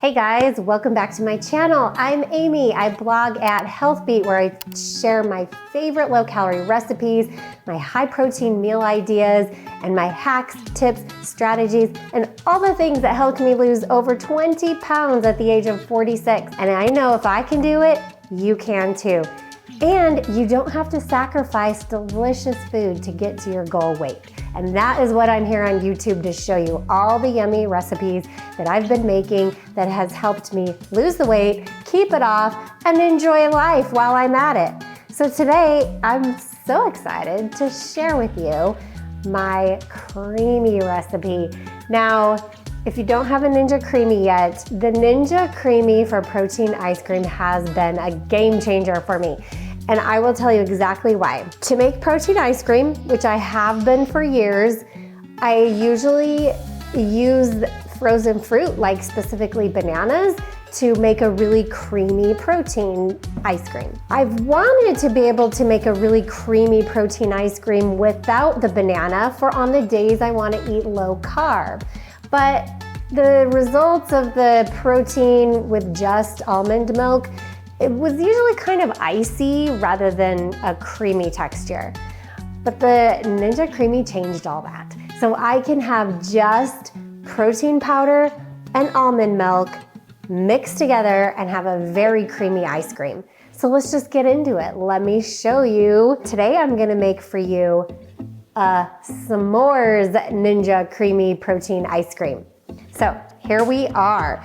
Hey guys, welcome back to my channel. I'm Amy. I blog at Health Beet where I share my favorite low-calorie recipes, my high-protein meal ideas, and my hacks, tips, strategies, and all the things that helped me lose over 20 pounds at the age of 46. And I know if I can do it, you can too. And you don't have to sacrifice delicious food to get to your goal weight. And that is what I'm here on YouTube to show you, all the yummy recipes that I've been making that has helped me lose the weight, keep it off, and enjoy life while I'm at it. So today, I'm so excited to share with you my creamy recipe. Now, if you don't have a Ninja Creami yet, the Ninja Creami for protein ice cream has been a game changer for me. And I will tell you exactly why. To make protein ice cream, which I have been for years, I usually use frozen fruit, like specifically bananas, to make a really creamy protein ice cream. I've wanted to be able to make a really creamy protein ice cream without the banana for on the days I want to eat low carb. But the results of the protein with just almond milk, it was usually kind of icy rather than a creamy texture. But the Ninja Creami changed all that. So I can have just protein powder and almond milk mixed together and have a very creamy ice cream. So let's just get into it. Let me show you. Today I'm gonna make for you a s'mores Ninja Creami protein ice cream. So here we are.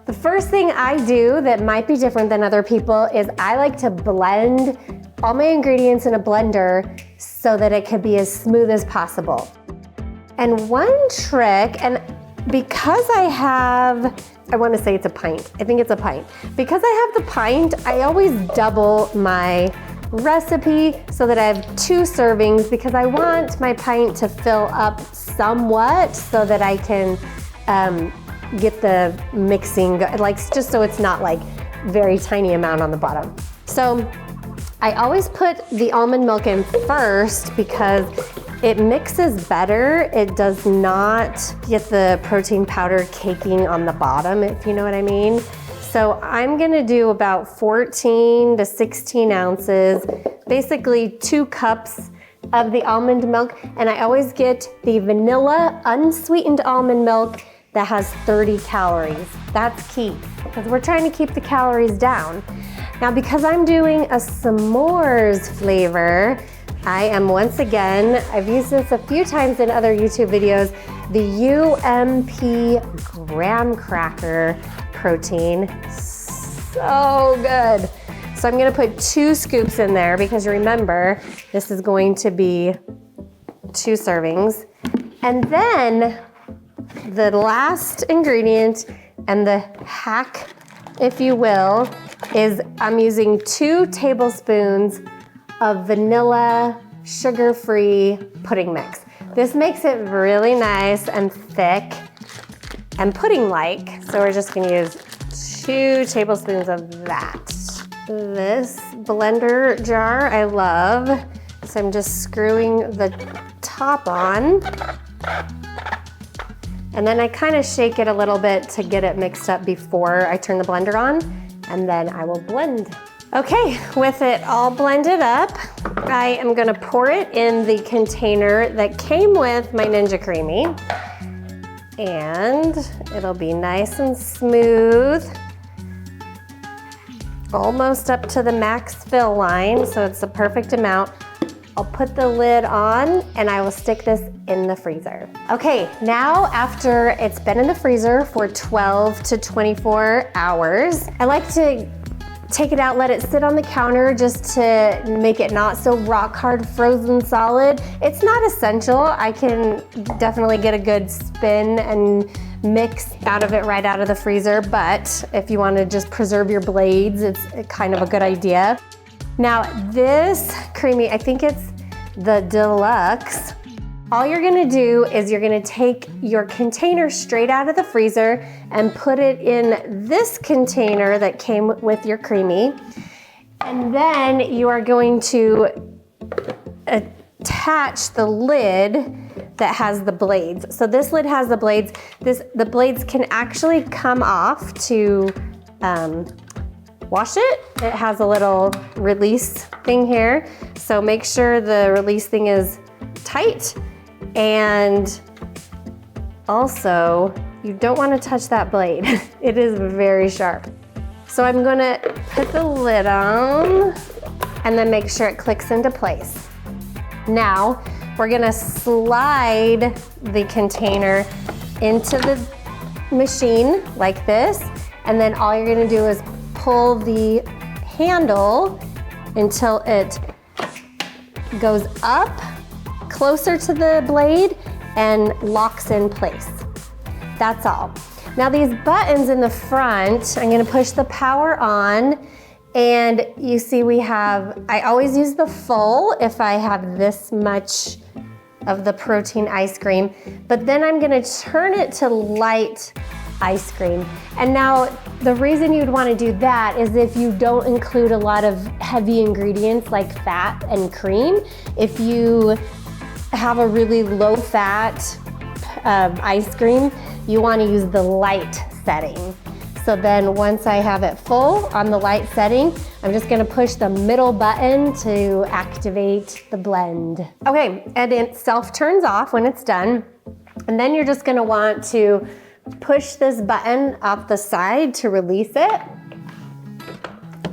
The first thing I do that might be different than other people is I like to blend all my ingredients in a blender so that it could be as smooth as possible. And one trick, and because I want to say it's a pint. I think it's a pint. Because I have the pint, I always double my recipe so that I have 2 servings because I want my pint to fill up somewhat so that I can get the mixing, like just so it's not like very tiny amount on the bottom. So I always put the almond milk in first because it mixes better. It does not get the protein powder caking on the bottom, if you know what I mean. So I'm gonna do about 14 to 16 ounces, basically 2 cups of the almond milk. And I always get the vanilla unsweetened almond milk that has 30 calories. That's key, because we're trying to keep the calories down. Now, because I'm doing a s'mores flavor, I am once again, I've used this a few times in other YouTube videos, the UMP graham cracker protein. So good. So I'm gonna put 2 scoops in there because remember, this is going to be 2 servings. And then the last ingredient and the hack, if you will, is I'm using 2 tablespoons of vanilla sugar-free pudding mix. This makes it really nice and thick and pudding-like. So we're just gonna use 2 tablespoons of that. This blender jar I love. So I'm just screwing the top on. And then I kind of shake it a little bit to get it mixed up before I turn the blender on, and then I will blend. Okay, with it all blended up, I am gonna pour it in the container that came with my Ninja Creami, and it'll be nice and smooth, almost up to the max fill line, so it's the perfect amount. I'll put the lid on and I will stick this in the freezer. Okay, now after it's been in the freezer for 12 to 24 hours, I like to take it out, let it sit on the counter just to make it not so rock hard frozen solid. It's not essential. I can definitely get a good spin and mix out of it right out of the freezer, but if you want to just preserve your blades, it's kind of a good idea. Now this creamy, I think it's the deluxe. All you're gonna do is you're gonna take your container straight out of the freezer and put it in this container that came with your creamy. And then you are going to attach the lid that has the blades. So this lid has the blades. The blades can actually come off to wash it. It has a little release thing here. So make sure the release thing is tight, and also you don't want to touch that blade. It is very sharp. So I'm gonna put the lid on and then make sure it clicks into place. Now, we're gonna slide the container into the machine like this, and then all you're gonna do is pull the handle until it goes up closer to the blade and locks in place. That's all. Now these buttons in the front, I'm gonna push the power on, and you see I always use the full if I have this much of the protein ice cream, but then I'm gonna turn it to light ice cream. And now the reason you'd wanna do that is if you don't include a lot of heavy ingredients like fat and cream. If you have a really low fat ice cream, you wanna use the light setting. So then once I have it full on the light setting, I'm just gonna push the middle button to activate the blend. Okay, and it self-turns off when it's done. And then you're just gonna want to push this button off the side to release it.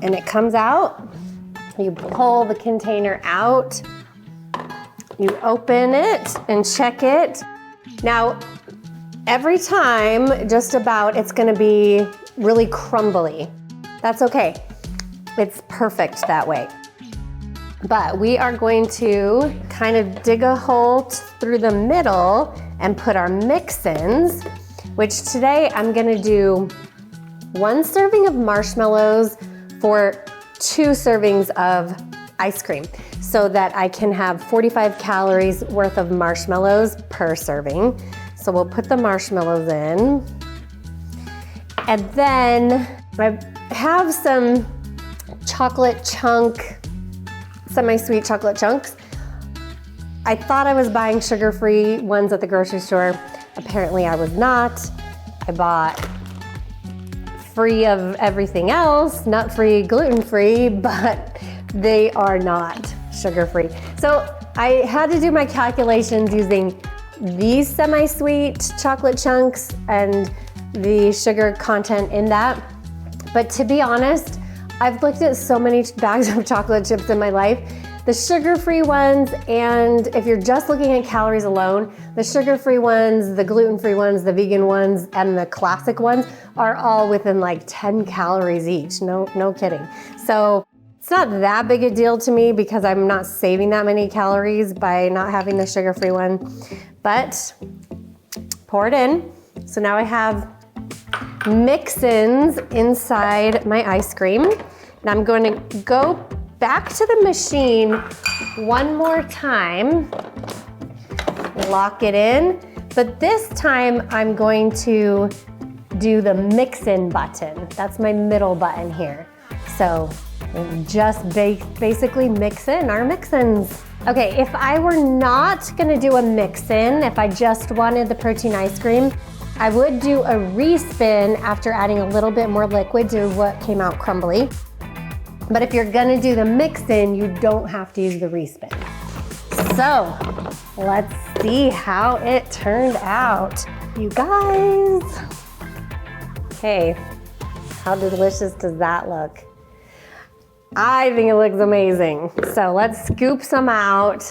And it comes out. You pull the container out. You open it and check it. Now, every time, just about, it's gonna be really crumbly. That's okay. It's perfect that way. But we are going to kind of dig a hole through the middle and put our mix-ins, which today I'm gonna do 1 serving of marshmallows for 2 servings of ice cream, so that I can have 45 calories worth of marshmallows per serving. So we'll put the marshmallows in. And then I have some semi-sweet chocolate chunks. I thought I was buying sugar-free ones at the grocery store. Apparently I was not. I bought free of everything else, nut-free, gluten-free, but they are not sugar-free. So I had to do my calculations using these semi-sweet chocolate chunks and the sugar content in that. But to be honest, I've looked at so many bags of chocolate chips in my life. The sugar-free ones, and if you're just looking at calories alone, the sugar-free ones, the gluten-free ones, the vegan ones, and the classic ones are all within like 10 calories each. No kidding. So it's not that big a deal to me because I'm not saving that many calories by not having the sugar-free one. But pour it in. So now I have mix-ins inside my ice cream. And I'm going to go back to the machine one more time, lock it in. But this time I'm going to do the mix-in button. That's my middle button here. So we'll just basically mix in our mix-ins. Okay, if I were not gonna do a mix-in, if I just wanted the protein ice cream, I would do a respin after adding a little bit more liquid to what came out crumbly. But if you're gonna do the mix-in, you don't have to use the respin. So, let's see how it turned out. You guys. Okay, how delicious does that look? I think it looks amazing. So let's scoop some out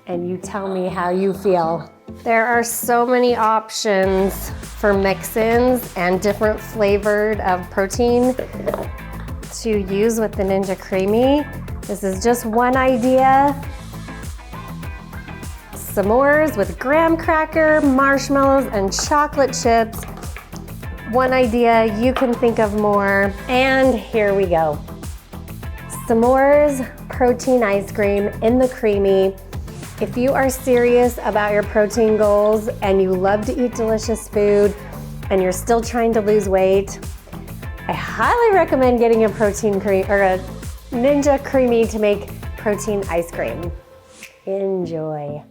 and you tell me how you feel. There are so many options for mix-ins and different flavored of protein to use with the Ninja Creami. This is just one idea. S'mores with graham cracker, marshmallows, and chocolate chips. One idea, you can think of more, and here we go. S'mores protein ice cream in the Creami. If you are serious about your protein goals and you love to eat delicious food and you're still trying to lose weight, I highly recommend getting a protein cream or a Ninja Creami to make protein ice cream. Enjoy.